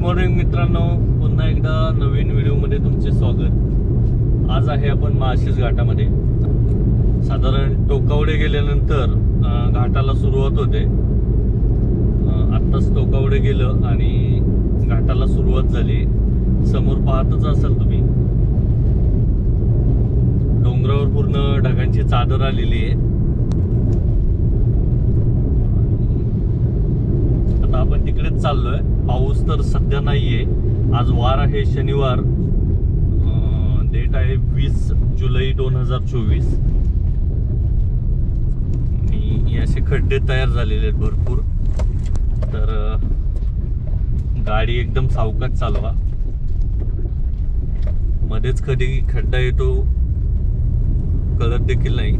Morning मित्रांनो, पुन्हा एकदा नवीन व्हिडिओमध्ये तुमचे स्वागत। आज आहे आपण माळशेज घाटामध्ये। साधारण टोकावडे गेल्यानंतर घाटाला सुरुवात होते। आत्ताच टोकावडे गेलं आणि घाटाला सुरुवात झाली। समोर पाहतच असाल तुम्ही, डोंगरावर पूर्ण ढगांची चादर आलेली आहे। आता आपण तिकडेच चाललोय। पाऊस तर सध्या नाहीये। आज वार आहे शनिवार, डेट आहे 20 जुलै 2024 आणि असे खड्डे तयार झालेले आहेत भरपूर। तर गाडी एकदम सावकाश चालवा, मध्येच कधी खड्डा येतो कळत देखील नाही।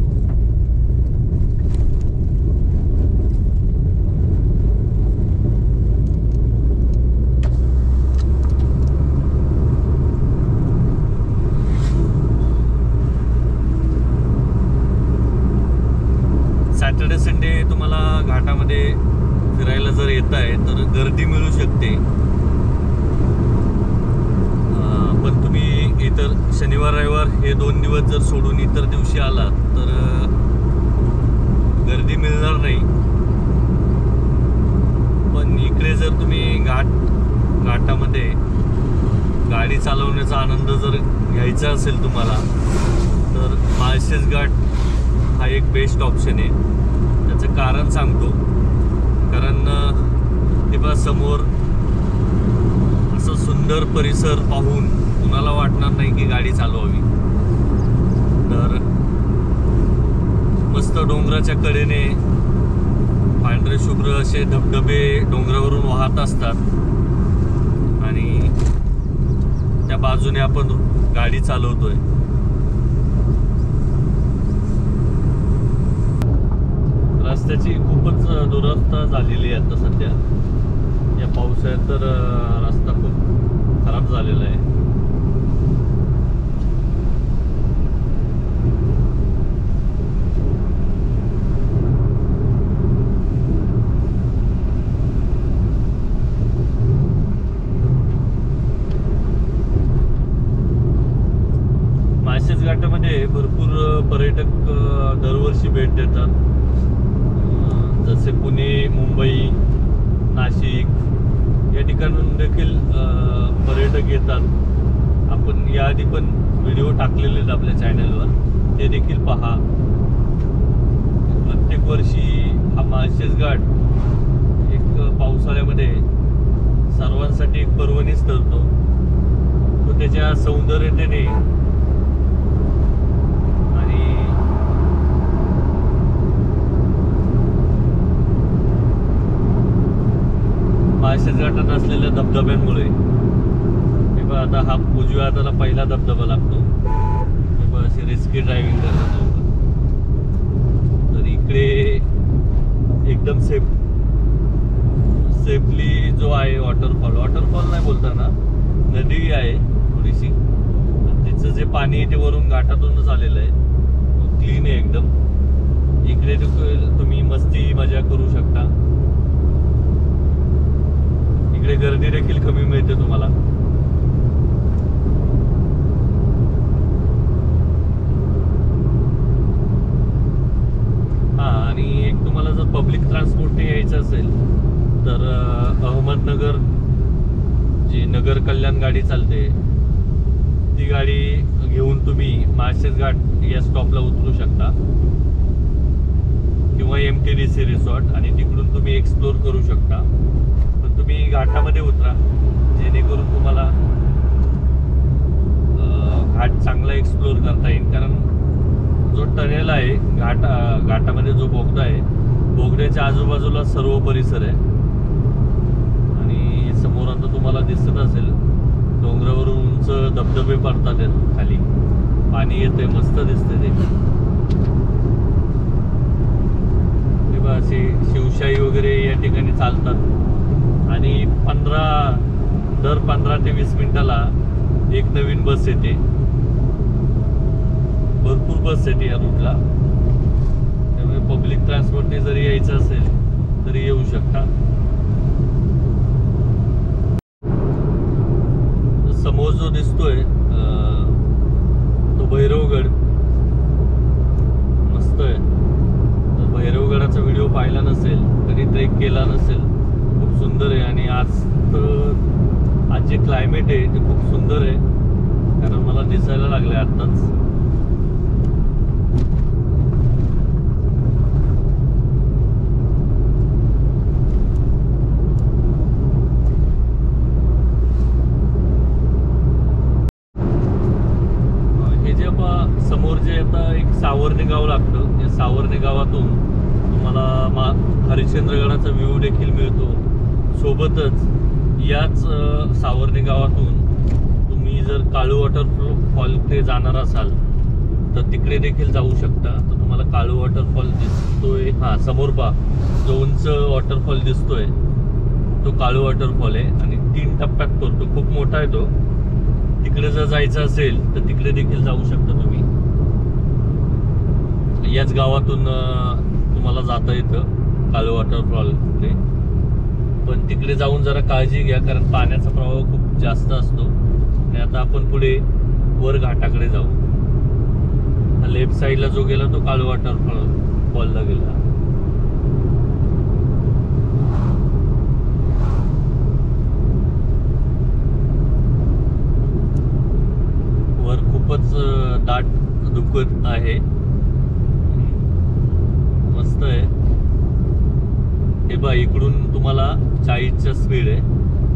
सॅटर्डे संडे तुम्हाला घाटामध्ये फिरायला जर येत आहे तर गर्दी मिळू शकते, पण तुम्ही इतर शनिवार रविवार हे 2 दिवस जर सोडून इतर दिवशी आलात तर गर्दी मिळणार नाही। पण इकडे जर तुम्ही घाटामध्ये गाडी चालवण्याचा आनंद जर घ्यायचा असेल तुम्हाला तर माळशेज घाट हा एक बेस्ट ऑप्शन आहे। त्याचं कारण सांगतो, कारण तेव्हा समोर असं सुंदर परिसर पाहून कुणाला वाटणार नाही की गाडी चालवावी। तर मस्त डोंगराच्या कडेने पांढरे शुभ्र असे धबधबे डोंगरावरून वाहत असतात आणि त्या बाजूने आपण गाडी चालवतोय। रस्त्याची खूपच दुरवस्था झालेली आहे आता सध्या। या पावसाळ्यात तर रस्ता खूप खराब झालेला आहे। माळशेज घाटामध्ये भरपूर पर्यटक दरवर्षी भेट देतात, जसे पुणे, मुंबई, नाशिक या ठिकाणून देखील पर्यटक येतात। आपण याआधी पण व्हिडिओ टाकलेले आहेत आपल्या चॅनलवर, ते देखील पहा। प्रत्येक वर्षी हा माळशेज घाट एक पावसाळ्यामध्ये सर्वांसाठी एक पर्वणीच ठरतो। तो त्याच्या सौंदर्यतेने माळशेज घाटात असलेल्या धबधब्यांमुळे। तेव्हा आता हा उजव्या हाताला पहिला धबधबा लागतो, तेव्हा अशी रिस्की ड्रायव्हिंग करतात लोक। तर इकडे एकदम सेफली जो आहे वॉटरफॉल नाही बोलताना, नदी आहे थोडीशी, तिचं जे पाणी ते वरून घाटातूनच आलेलं आहे, क्लीन आहे एकदम। इकडे तुम्ही मस्ती मजा करू शकता। इकडे गर्दी देखील कमी मिळते तुम्हाला। आणि एक तुम्हाला जर पब्लिक ट्रान्सपोर्टने यायचं असेल तर अहमदनगर जी नगर कल्याण गाडी चालते ती गाडी घेऊन तुम्ही माळशेज घाट या स्टॉपला उतरू शकता, किंवा MTDC रिसॉर्ट, आणि तिकडून तुम्ही एक्सप्लोर करू शकता। पण तुम्ही घाटामध्ये उतरा जेणेकरून तुम्हाला घाट चांगला एक्सप्लोर करता येईल। कारण जो टनेल आहे घाटामध्ये जो बोगदा आहे, बोगद्याच्या आजूबाजूला सर्व परिसर आहे। आणि समोर आता तुम्हाला दिसत असेल डोंगरावरून उंच धबधबे पडतात खाली, पाणी येते, मस्त दिसते ते। तेव्हा असे शिवशाही वगैरे या ठिकाणी चालतात आणि दर 15 ते 20 मिनिटाला एक नवीन बस येते। भरपूर बस येते या रूटला, त्यामुळे पब्लिक ट्रान्सपोर्टने जरी यायचं असेल तरी येऊ शकता। जो दिसतोय तो भैरवगड मस्त आहे. तर भैरवगडाचा व्हिडिओ पाहिला नसेल, कधी ट्रेक केला नसेल, खूप सुंदर आहे. आणि आज जे क्लायमेट आहे ते खूप सुंदर आहे, कारण मला दिसायला लागलंय आत्ताच. समोर जे आता एक सावर्णे गाव लागतं, या सावर्णे गावातून तुम्हाला हरिश्चंद्रगडाचा व्ह्यू देखील मिळतो. सोबतच याच सावर्णे गावातून तुम्ही जर काळू वॉटरफॉलकडे जाणार असाल तर तिकडे देखील जाऊ शकता. तर तुम्हाला काळू वॉटरफॉल दिसतोय, हा समोर पहा जो उंच वॉटरफॉल दिसतोय तो काळू वॉटरफॉल आहे आणि 3 टप्प्यात पडतो, खूप मोठा आहे तो. तिकडे जर जायचं असेल तर तिकडे देखील जाऊ शकता तुम्ही. याच गावातून तुम्हाला जाता येतं काळू वॉटरफॉलकडे, पण तिकडे जाऊन जरा काळजी घ्या, कारण पाण्याचा प्रवाह खूप जास्त असतो. आणि आता आपण पुढे वर घाटाकडे जाऊ. लेफ्ट साईडला जो गेला तो काळू वॉटरफॉलला गेला. वर खूपच दाट धुकत आहे, मस्त आहे. हे बघा इकडून तुम्हाला 40चा स्पीड आहे.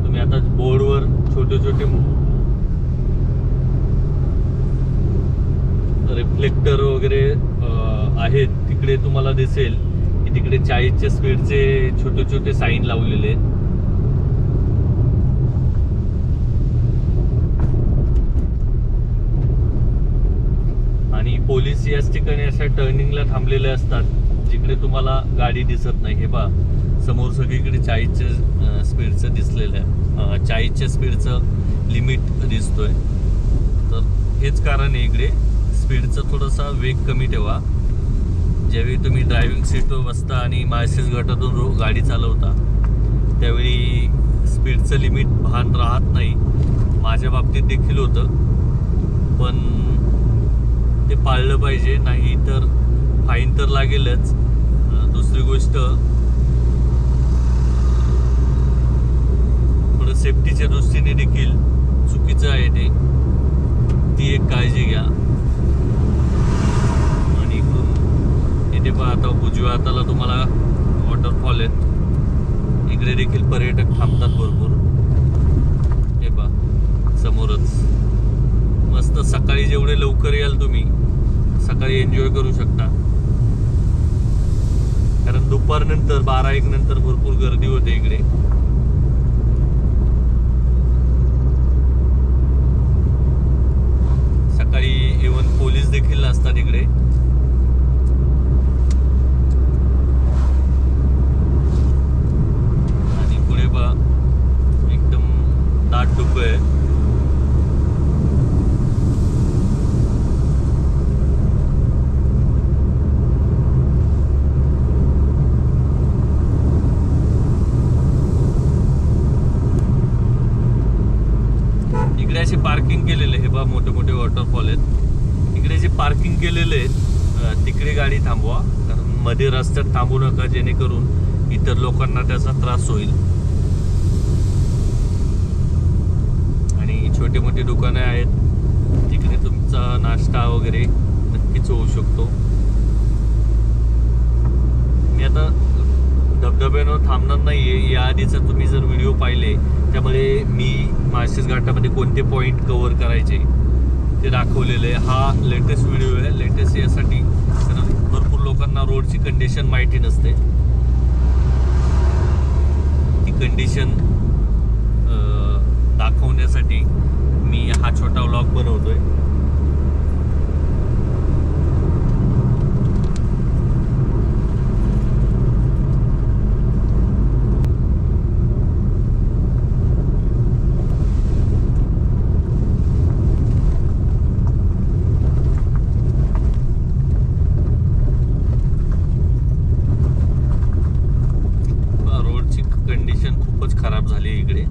तुम्ही आता बोर्डवर छोटे छोटे रिफ्लेक्टर वगैरे आहेत, तिकडे तुम्हाला दिसेल की तिकडे 40च्या स्पीडचे छोटे छोटे साईन लावलेले आहेत. आणि पोलीस याच ठिकाणी अशा टर्निंगला थांबलेले असतात जिकडे तुम्हाला गाडी दिसत नाही. हे पहा समोर सगळीकडे 40च्या स्पीडचं दिसलेलं आहे, 40च्या स्पीडचं लिमिट दिसतोय. तर हेच कारण आहे, इकडे स्पीडचा थोडासा वेग कमी ठेवा. ज्यावेळी तुम्ही ड्रायव्हिंग सीटवर बसता आणि माळशेज घाटातून गाडी चालवता त्यावेळी स्पीडचं लिमिट भान राहत नाही. माझ्या बाबतीत देखील होतं, पण ते पाळलं पाहिजे, नाही तर फाईन तर लागेलच. दुसरी गोष्ट थोडं सेफ्टीच्या दृष्टीने देखील चुकीचं आहे ते, ती एक काळजी घ्या. आणि इकडून इथे पहा आता उजव्या हाताला तुम्हाला वॉटरफॉल आहेत, इकडे देखील पर्यटक थांबतात भरपूर. हे पहा समोरच मस्त. सकाळी जेवढे लवकर याल तुम्ही सकाळी एन्जॉय करू शकता, कारण दुपारनंतर 12-1 नंतर भरपूर गर्दी होते इकडे. सकाळी इव्हन पोलीस देखील नसतात इकडे. आणि पुढे पहा एकदम दाट धुकं आहे. असे पार्किंग केलेले, हे बघा मोठे मोठे वॉटरफॉल आहेत. इकडे जे पार्किंग केलेले आहेत तिकडे गाडी थांबवा, कारण मध्ये रस्त्यात थांबू नका, जेणेकरून इतर लोकांना त्याचा त्रास होईल. आणि छोटे मोठे दुकाने आहेत, तिकडे तुमचा नाश्ता वगैरे नक्कीच होऊ शकतो. मी आता धबधब्यावर थांबणार नाहीये. याआधीचा तुम्ही जर व्हिडिओ पाहिले त्यामुळे मी माळशेज घाटामध्ये कोणते पॉईंट कव्हर करायचे ते दाखवलेले आहे. हा लेटेस्ट व्हिडिओ आहे. लेटेस्ट यासाठी कारण भरपूर लोकांना रोडची कंडिशन माहिती नसते. ती कंडिशन दाखवण्यासाठी मी हा छोटा व्लॉग बनवतोय. कंडिशन खूपच खराब झाली इकडे.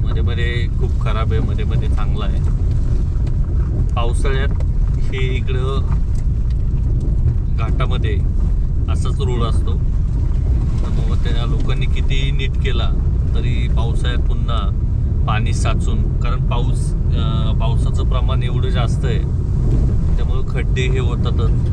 मध्ये मध्ये खूप खराब आहे, मध्ये मध्ये चांगला आहे. पावसाळ्यात हे इकडं घाटामध्ये असाच रोड असतो. मग त्या लोकांनी किती नीट केला तरी पावसाळ्यात पुन्हा पाणी साचून, कारण पावसाचं प्रमाण एवढं जास्त आहे त्यामुळे खड्डे हे होतातच.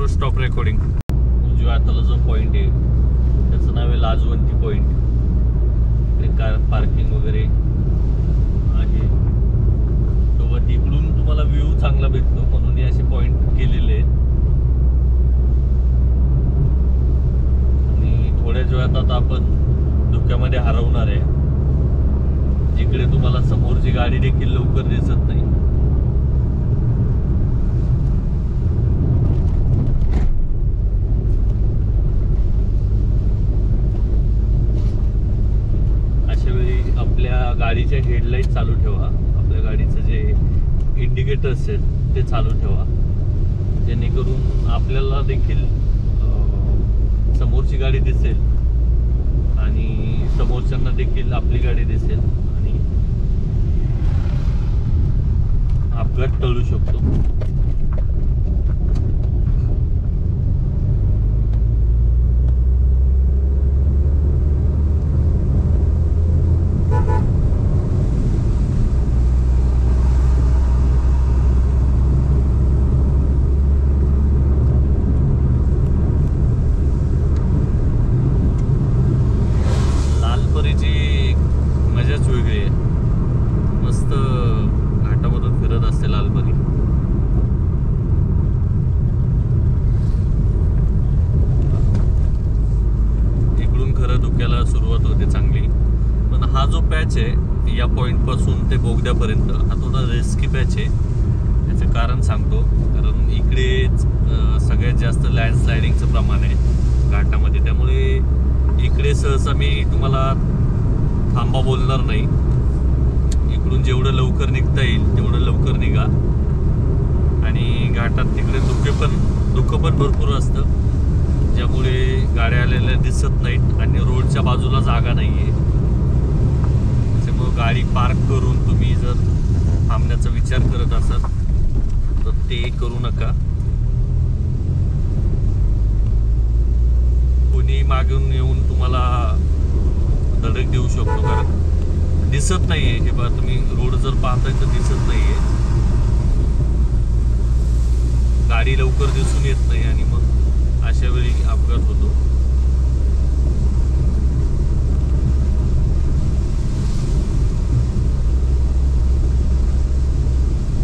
Stop recording. उजव्या हाताला जो पॉइंट आहे त्याचं नाव आहे लाजवंती पॉइंट. इकडे कार पार्किंग वगैरे आहे सोबत. इकडून तुम्हाला व्ह्यू चांगला भेटतो म्हणून हे असे पॉइंट केलेले आहेत. आणि थोड्याच वेळात आता आपण धुक्यामध्ये हरवणार आहे, जिकडे तुम्हाला समोरची गाडी देखील लवकर दिसत नाही. आपल्या गाडीचे हेडलाईट चालू ठेवा. आपल्या गाडीचं जे इंडिकेटर्स आहेत ते चालू ठेवा, जेणेकरून आपल्याला देखील समोरची गाडी दिसेल आणि समोरच्यांना देखील आपली गाडी दिसेल आणि अपघात टळू शकतो. सुरुवात होते चांगली, पण हा जो पॅच आहे या पॉइंट पासून ते बोगद्यापर्यंत हा थोडा रिस्की पॅच आहे. याचं कारण सांगतो, कारण इकडे सगळ्यात जास्त लँडस्लायडिंगचं प्रमाण आहे घाटामध्ये. त्यामुळे इकडे सहसा मी तुम्हाला थांबा बोलणार नाही. इकडून जेवढं लवकर निघता येईल तेवढं लवकर निघा. आणि घाटात तिकडे धुकं पण भरपूर असतं, ज्यामुळे गाड्या आलेल्या दिसत नाहीत आणि रोडच्या बाजूला जागा नाही आहे. त्याच्यामुळे गाडी पार्क करून तुम्ही जर थांबण्याचा विचार करत असाल तर ते करू नका. कोणी मागून येऊन तुम्हाला धडक देऊ शकतो, कारण दिसत नाही आहे. हे बघा, तुम्ही रोड जर पाहताय तर दिसत नाही आहे, गाडी लवकर दिसून येत नाही आणि मग अशा वेळी अपघात होतो.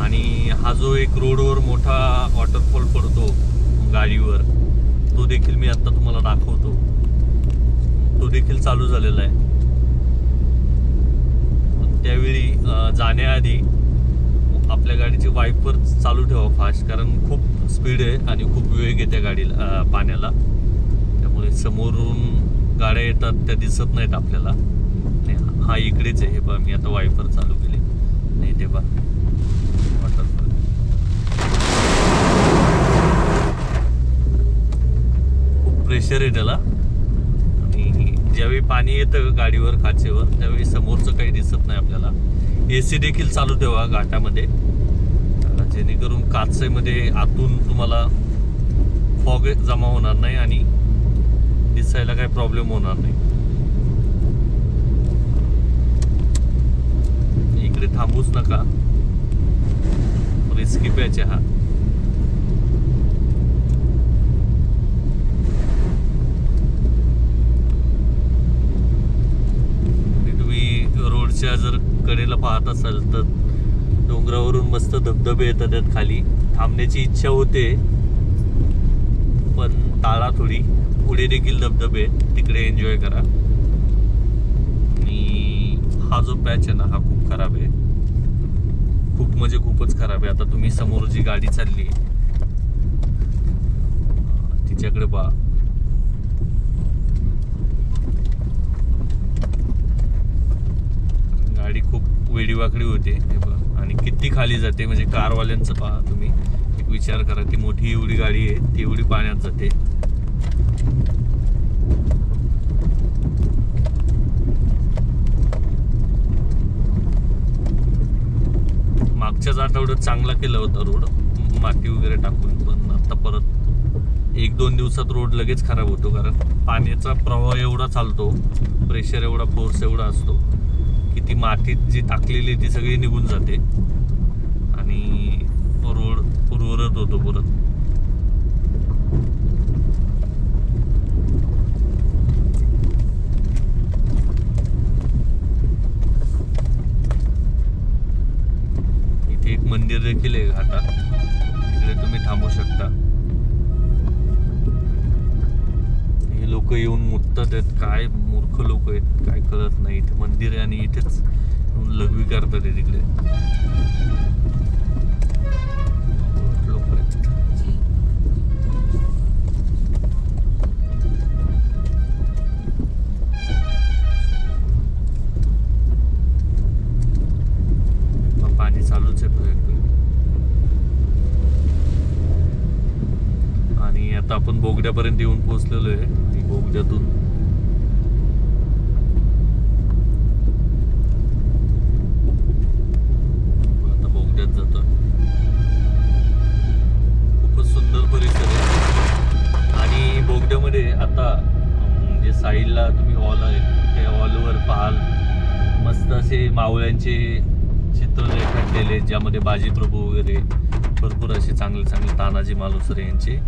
आणि हा जो एक रोडवर मोठा वॉटरफॉल पडतो गाडीवर, तो देखील मी आता तुम्हाला दाखवतो. तो देखील चालू झालेला आहे. त्यावेळी जाण्याआधी आपल्या गाडीची वायपर चालू ठेवा फास्ट, कारण खूप स्पीड आहे आणि खूप वेग आहे त्या गाडीला पाण्याला. त्यामुळे समोरून गाड्या येतात त्या दिसत नाहीत आपल्याला. हा इकडेच आहे. हे पहा, मी आता वायपर चालू केले नाही ते पहा वॉटरफॉल. खूप प्रेशर आहे त्याला. आणि ज्यावेळी पाणी येतं गाडीवर काचेवर त्यावेळी समोरचं काही दिसत नाही आपल्याला. AC देखील चालू ठेवा घाटामध्ये, जेणेकरून काचेमध्ये आतून तुम्हाला फॉग जमा होणार नाही आणि दिसायला काही प्रॉब्लेम होणार नाही. इकडे थांबूच नका, रिस्की पॅच आहे हा. तुम्ही रोडच्या जर कडेला पाहत असाल तर डोंगरावरून मस्त धबधबे येतात. त्यात खाली थांबण्याची इच्छा होते, पण टाळा थोडी. पुढे देखील धबधबे, तिकडे एन्जॉय करा. आणि हा जो पॅच आहे ना हा खूप खराब आहे, खूप म्हणजे खूपच खराब आहे. आता तुम्ही समोर जी गाडी चालली तिच्याकडे पहा, गाडी खूप वेडीवाकडी होते हे बघा, आणि किती खाली जाते. म्हणजे कारवाल्यांचं पहा तुम्ही, एक विचार करा, ती मोठी एवढी गाडी आहे ती एवढी पाण्यात जाते. मागच्याच आठवड्यात चांगला केला होता रोड, माती वगैरे टाकून, पण आता परत 1-2 दिवसात रोड लगेच खराब होतो. कारण पाण्याचा प्रवाह एवढा चालतो, प्रेशर एवढा, फोर्स एवढा असतो की ती माती जी टाकलेली ती सगळी निघून जाते आणि रोड पूर्वरत होतो परत. इथे एक मंदिर देखील आहे घाटात, तिकडे तुम्ही थांबू शकता. हे लोक येऊन मुततात आहेत, काय मूर्ख लोक आहेत, काय कळत नाही. इथे मंदिर आहे आणि इथेच लघवी करतात तिकडे लोक आहेत. पाणी चालूच आहे आणि आता आपण बोगद्यापर्यंत येऊन पोहोचलेलो आहे. आणि बोगद्यातून आता बोगद्यात जातो. खूपच सुंदर परिसर आहे. आणि बोगद्यामध्ये आता जे साईडला तुम्ही हॉल आहे त्या हॉलवर पाहाल मस्त असे मावळ्यांचे चित्र रेखाटलेले, ज्यामध्ये बाजीप्रभू वगैरे भरपूर असे चांगले चांगले तानाजी मालुसरे यांचे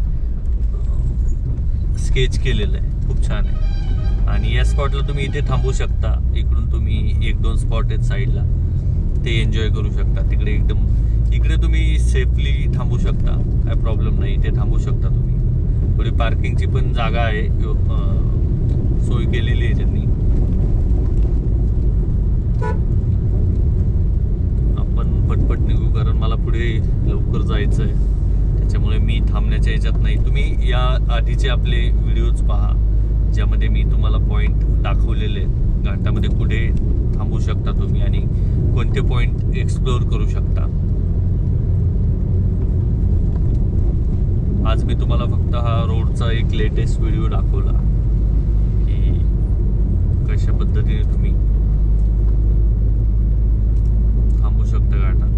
स्केच केलेलं आहे. खूप छान आहे. आणि या स्पॉटला तुम्ही इथे थांबू शकता. इकडून तुम्ही 1-2 स्पॉट आहेत साईडला, ते एन्जॉय करू शकता. तिकडे एकदम इकडे तुम्ही सेफली थांबू शकता, काय प्रॉब्लेम नाही, इथे थांबू शकता तुम्ही. थोडी पार्किंगची पण जागा आहे, सोय केलेली आहे त्यांनी. आपण पटपट निघू, कारण मला पुढे लवकर जायचं आहे, त्याच्यामुळे मी थांबण्याच्या ह्याच्यात नाही. तुम्ही या आधीचे आपले व्हिडिओज पहा, ज्यामध्ये मी तुम्हाला पॉईंट दाखवलेले आहेत. घाटामध्ये कुठे थांबू शकता तुम्ही आणि कोणते पॉईंट एक्सप्लोअर करू शकता. आज मी तुम्हाला फक्त हा रोडचा एक लेटेस्ट व्हिडिओ दाखवला की कशा पद्धतीने तुम्ही थांबू शकता, घाटात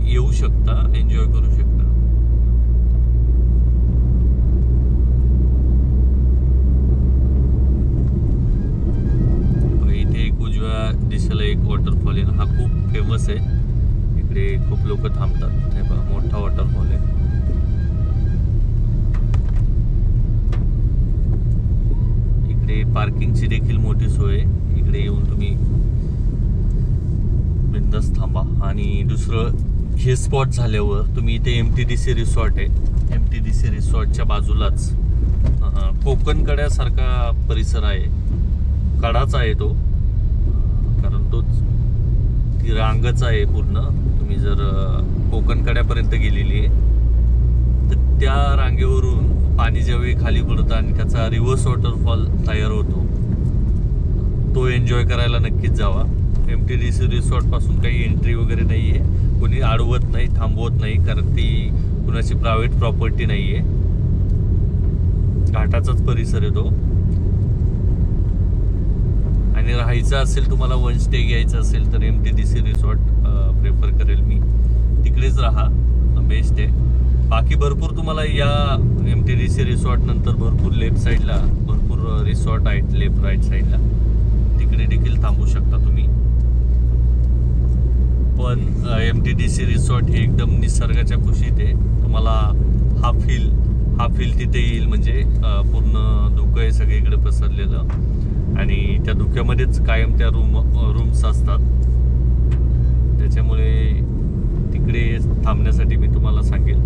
येऊ शकता, एन्जॉय करू शकता. इथे एक उजव्या दिशेला एक वॉटरफॉल आहे, हा खूप फेमस आहे. इकडे खूप लोक थांबतात. हे बघा, मोठा वॉटरफॉल आहे. इकडे पार्किंगची देखील मोठी सोय आहे. इकडे येऊन तुम्ही बिंदास थांबा. आणि दुसरं, हे स्पॉट झाल्यावर तुम्ही इथे MTDC रिसॉर्ट आहे. MTDC रिसॉर्टच्या बाजूलाच कोकण कड्यासारखा परिसर आहे. कडाच आहे तो, कारण तोच ती रांगच आहे पूर्ण. तुम्ही जर कोकण कड्यापर्यंत गेलेली आहे तर त्या रांगेवरून पाणी ज्यावेळी खाली पडतं आणि त्याचा रिव्हर्स वॉटरफॉल तयार होतो, तो एन्जॉय करायला नक्कीच जावा. MTDC रिसॉर्ट पासून काही एंट्री वगैरे नाही आहे, कोणी अडवत नाही, थांबवत नाही, कारण ती कुणाची प्रायव्हेट प्रॉपर्टी नाही आहे. घाटाचाच परिसर आहे तो. आणि राहायचं असेल, तुम्हाला 1 स्टे घ्यायचं असेल तर MTDC रिसॉर्ट प्रेफर करेल मी. तिकडेच राहा, बेस्ट आहे. बाकी भरपूर तुम्हाला या MTDC रिसॉर्ट नंतर भरपूर लेफ्ट साईडला भरपूर रिसॉर्ट आहेत, लेफ्ट राईट साईडला, तिकडे देखील थांबू शकता तुम्ही. पण MTDC रिसॉर्ट हे एकदम निसर्गाच्या कुशीत आहे. तुम्हाला हा फील तिथे येईल. म्हणजे पूर्ण धुकं आहे सगळीकडे पसरलेलं आणि त्या धुक्यामध्येच कायम त्या रूम्स असतात. त्याच्यामुळे तिकडे थांबण्यासाठी मी तुम्हाला सांगेल.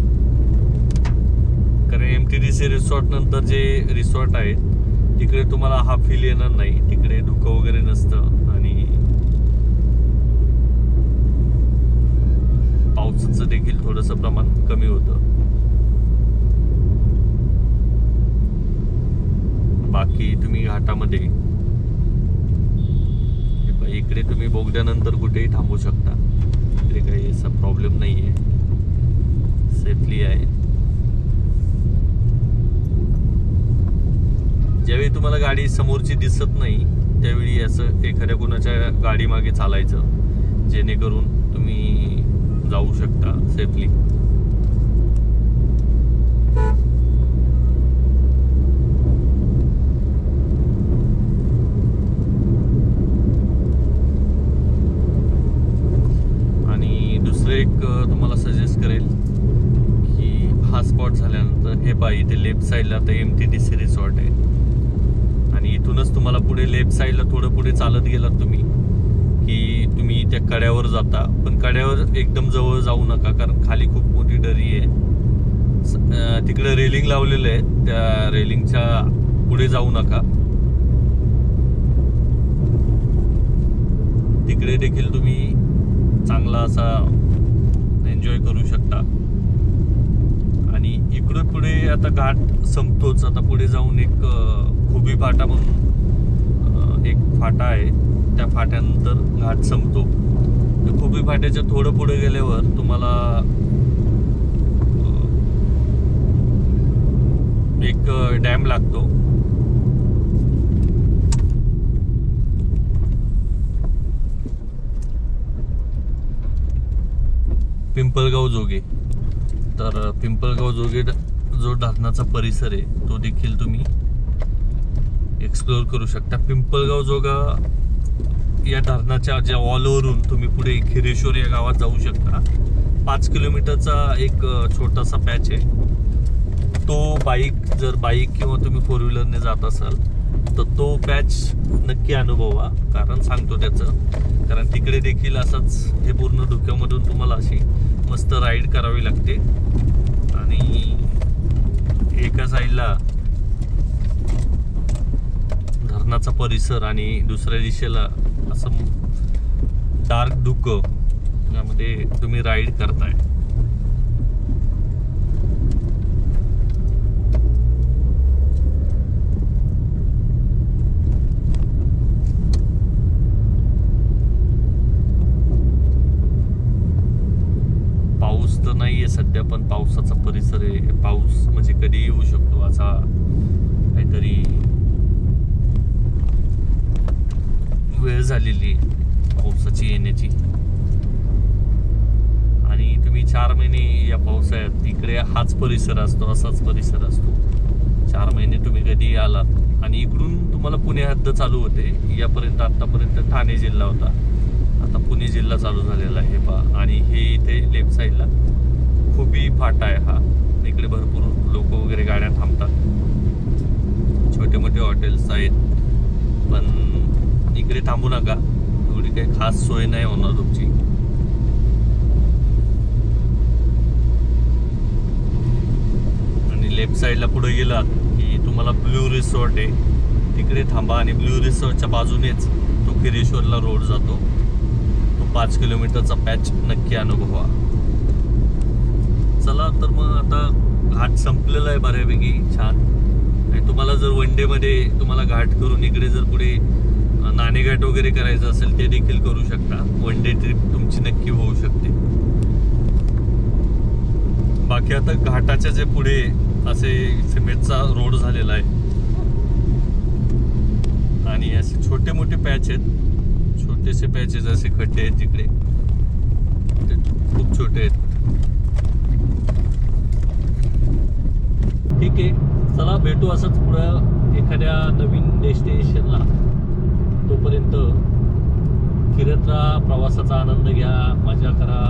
कारण MTDC रिसॉर्ट नंतर जे रिसॉर्ट आहेत तिकडे तुम्हाला हा फील येणार नाही, तिकडे धुकं वगैरे नसतं आणि पावसाचं देखील थोडंसं प्रमाण कमी होतं. बाकी तुम्ही घाटामध्ये इकडे तुम्ही बोगद्यानंतर कुठेही थांबू शकता, इकडे काही असा प्रॉब्लेम नाही आहे, सेफली आहे. ज्यावेळी तुम्हाला गाडी समोरची दिसत नाही त्यावेळी असं एखाद्या कोणाच्या गाडी मागे चालायचं, जेणेकरून तुम्ही जाऊ शकता सेफली. आणि दुसरं एक तुम्हाला सजेस्ट करेल की हा स्पॉट झाल्यानंतर हे पहा, इथे लेफ्ट साईडला आता MTDC रिसॉर्ट आहे आणि इथूनच तुम्हाला पुढे लेफ्ट साईडला थोडं पुढे चालत गेलात तुम्ही की तुम्ही त्या कड्यावर जाता. पण कड्यावर एकदम जवळ जाऊ नका, कारण खाली खूप मोठी दरी आहे. तिकडे रेलिंग लावलेलं आहे, त्या रेलिंगच्या पुढे जाऊ नका. तिकडे देखील तुम्ही चांगला असा एन्जॉय करू शकता. आणि इकडे पुढे आता घाट संपतोच, आता पुढे जाऊन एक खुबी फाटा म्हणून एक फाटा आहे, त्या फाट्यानंतर घाट संपतो. खुबी फाट्याच्या थोडं पुढे गेल्यावर तुम्हाला एक डॅम लागतो. पिंपळगाव जोगे. तर पिंपळगाव जोगे जो धरणाचा परिसर आहे तो देखील तुम्ही एक्सप्लोर करू शकता. पिंपळगाव जोगा या धरणाच्या ज्या वॉलवरून तुम्ही पुढे खिरेश्वर या गावात जाऊ शकता. 5 किलोमीटरचा एक छोटासा पॅच आहे तो. जर बाईक किंवा तुम्ही 4 व्हीलरने जात असाल तर तो पॅच नक्की अनुभवा, कारण सांगतो त्याचं. कारण तिकडे देखील असंच हे पूर्ण धुक्यामधून तुम्हाला अशी मस्त राईड करावी लागते. आणि एका साईडला धरणाचा परिसर आणि दुसऱ्या दिशेला असं डार्क धुकं, यामध्ये तुम्ही राईड करताय. पाऊस तर नाहीये सध्या, पण पावसाचा परिसर आहे. पाऊस म्हणजे कधी येऊ शकतो असा काहीतरी वेळ झालेली पावसाची येण्याची. आणि तुम्ही 4 महिने या पावसाळ्यात इकडे हाच परिसर असतो, असाच परिसर असतो. 4 महिने तुम्ही कधी आलात. आणि इकडून तुम्हाला पुणे हद्द चालू होते. यापर्यंत आतापर्यंत ठाणे जिल्हा होता, आता पुणे जिल्हा चालू झालेला आहे पहा. आणि हे इथे लेफ्ट साईडला खुबी फाटा आहे हा. इकडे भरपूर लोक वगैरे गाड्या थांबतात, छोटे मोठे हॉटेल्स आहेत. पण इकडे थांबू नका, एवढी काही खास सोय नाही होणार तुमची. आणि लेफ्ट साईडला पुढे गेलात की तुम्हाला ब्लू रिसॉर्ट आहे, तिकडे थांबा. आणि ब्लू रिसॉर्टच्या बाजूनेच तो खिरेश्वरला रोड जातो. तो 5 किलोमीटरचा पॅच नक्की अनुभवा. चला तर मग आता घाट संपलेला आहे बऱ्यापैकी छान. आणि तुम्हाला जर वन डे मध्ये तुम्हाला घाट करून इकडे जर पुढे नाणेघाट वगैरे करायचं असेल ते देखील करू शकता. वन डे ट्रिप तुमची नक्की होऊ शकते. बाकी आता घाटाच्या जे पुढे असे सिमेंटचा रोड झालेला आहे आणि असे छोटे मोठे पॅच आहेत, छोटेसे पॅचेस असे खड्डे आहेत तिकडे, खूप छोटे आहेत. ठीक आहे, चला भेटू असंच पुढं एखाद्या नवीन डेस्टिनेशनला. तोपर्यंत फिरत राहा, प्रवासाचा आनंद घ्या, मजा करा.